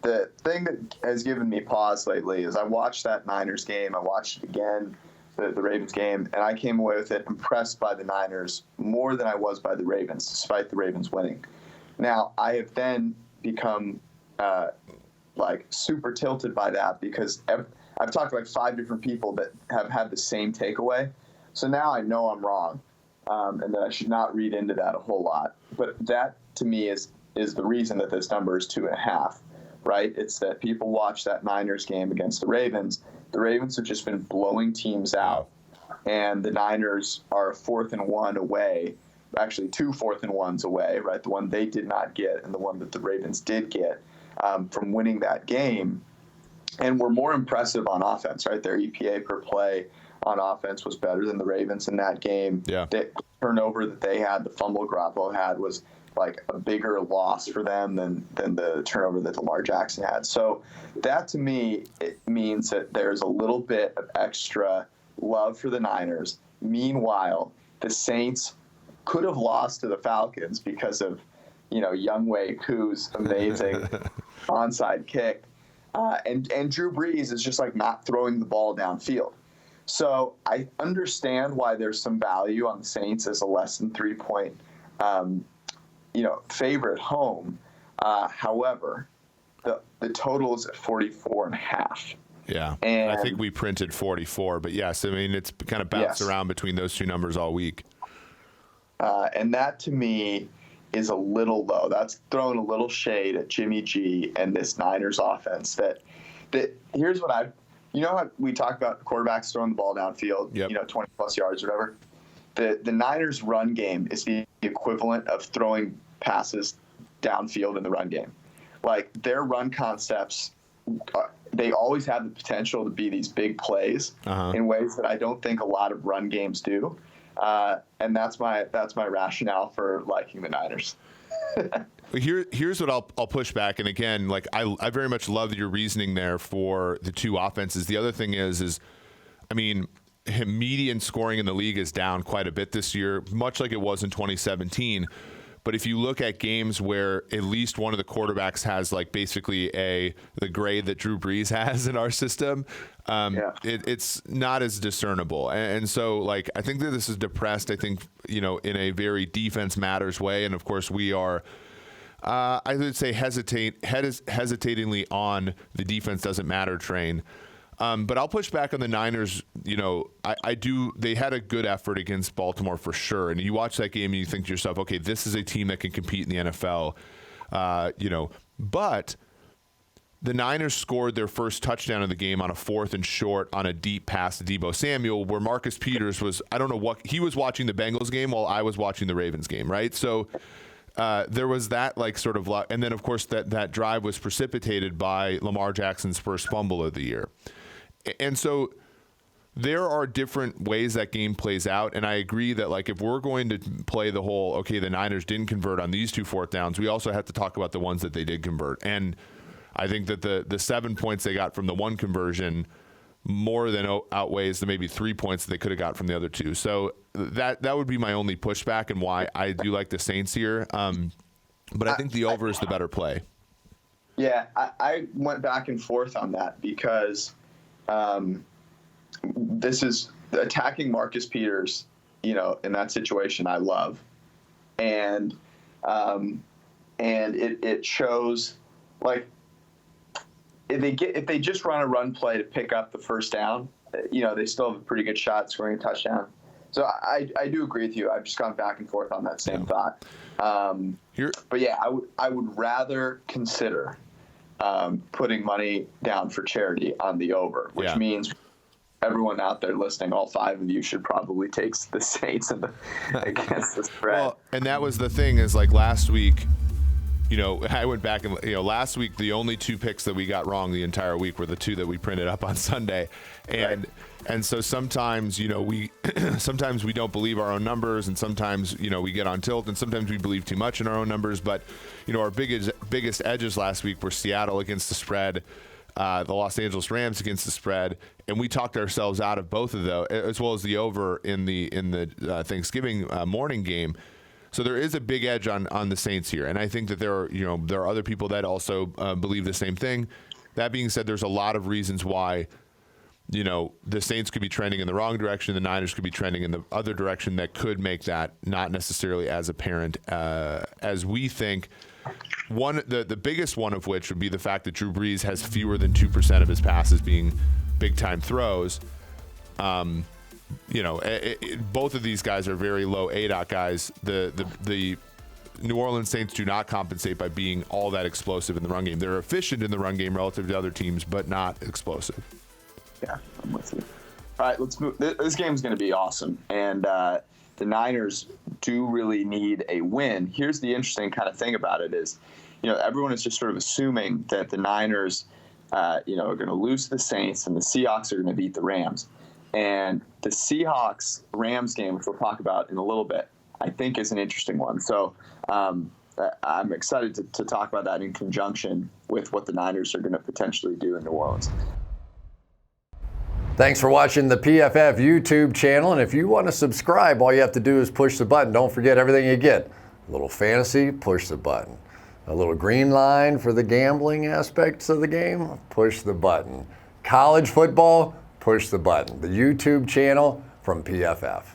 The thing that has given me pause lately is I watched that Niners game. I watched it again, the Ravens game, and I came away with it impressed by the Niners more than I was by the Ravens, despite the Ravens winning. Now, I have then become super tilted by that because I've talked to 5 different people that have had the same takeaway. So now I know I'm wrong, and that I should not read into that a whole lot. But that, to me, is the reason that this number is 2.5, right? It's that people watch that Niners game against the Ravens. The Ravens have just been blowing teams out, and the Niners are 4th and 1 away, actually 2 4th and 1s away, right? The one they did not get and the one that the Ravens did get from winning that game. And were more impressive on offense, right? Their EPA per play on offense was better than the Ravens in that game. Yeah. The turnover that they had, the fumble Garoppolo had, was like a bigger loss for them than the turnover that Lamar Jackson had. So that, to me, it means that there's a little bit of extra love for the Niners. Meanwhile, the Saints could have lost to the Falcons because of, Younghoe Koo's amazing onside kick. And Drew Brees is just not throwing the ball downfield. So I understand why there's some value on the Saints as a less than 3-point, favorite home. However, the total is at 44.5. Yeah, and I think we printed 44, but yes, I mean, it's kind of bounced around between those two numbers all week. And that, to me, is a little low. That's throwing a little shade at Jimmy G and this Niners offense. That here's what how we talk about quarterbacks throwing the ball downfield, 20-plus yards or whatever. The Niners' run game is the equivalent of throwing passes downfield in the run game. Their run concepts, they always have the potential to be these big plays in ways that I don't think a lot of run games do. And that's my rationale for liking the Niners. Here's what I'll push back. And again, I very much love your reasoning there for the two offenses. The other thing is median scoring in the league is down quite a bit this year, much like it was in 2017. But if you look at games where at least one of the quarterbacks has basically the grade that Drew Brees has in our system, it's not as discernible. And so I think that this is depressed, I think, in a very defense matters way. And of course we are, I would say hesitatingly on the defense doesn't matter train. But I'll push back on the Niners. They had a good effort against Baltimore for sure. And you watch that game and you think to yourself, okay, this is a team that can compete in the NFL. But the Niners scored their first touchdown of the game on a 4th and short on a deep pass to Deebo Samuel, where Marcus Peters was, I don't know what, he was watching the Bengals game while I was watching the Ravens game, right? So there was that and then of course that drive was precipitated by Lamar Jackson's first fumble of the year. And so there are different ways that game plays out. And I agree that if we're going to play the whole, okay, the Niners didn't convert on these 2 4th downs, we also have to talk about the ones that they did convert. And I think that the 7 points they got from the one conversion more than outweighs the maybe 3 points that they could have got from the other 2. So that would be my only pushback and why I do like the Saints here. But I think the over is the better play. Yeah, I went back and forth on that because this is attacking Marcus Peters, in that situation I love. And it shows if they just run a run play to pick up the first down, they still have a pretty good shot scoring a touchdown. So I do agree with you. I've just gone back and forth on that same thought. But yeah, I would rather consider putting money down for charity on the over, which means everyone out there listening, all 5 of you should probably take the Saints against the spread. Well, and that was the thing is last week, I went back and, last week, the only 2 picks that we got wrong the entire week were the 2 that we printed up on Sunday. And so sometimes, sometimes we don't believe our own numbers, and sometimes, we get on tilt, and sometimes we believe too much in our own numbers. But, our biggest edges last week were Seattle against the spread, the Los Angeles Rams against the spread, and we talked ourselves out of both of those, as well as the over in the Thanksgiving morning game. So there is a big edge on the Saints here, and I think that there are other people that also believe the same thing. That being said, there's a lot of reasons why the Saints could be trending in the wrong direction, the Niners could be trending in the other direction that could make that not necessarily as apparent as we think. The biggest one of which would be the fact that Drew Brees has fewer than 2% of his passes being big-time throws. Both of these guys are very low ADOT guys. The New Orleans Saints do not compensate by being all that explosive in the run game. They're efficient in the run game relative to other teams, but not explosive. Yeah, I'm with you. All right, let's move. This game's going to be awesome, and the Niners do really need a win. Here's the interesting kind of thing about it is, everyone is just sort of assuming that the Niners, are going to lose to the Saints and the Seahawks are going to beat the Rams. And the Seahawks-Rams game, which we'll talk about in a little bit, I think is an interesting one. So I'm excited to talk about that in conjunction with what the Niners are going to potentially do in New Orleans. Thanks for watching the PFF YouTube channel. And if you want to subscribe, all you have to do is push the button. Don't forget everything you get. A little fantasy, push the button. A little green line for the gambling aspects of the game, push the button. College football, push the button. The YouTube channel from PFF.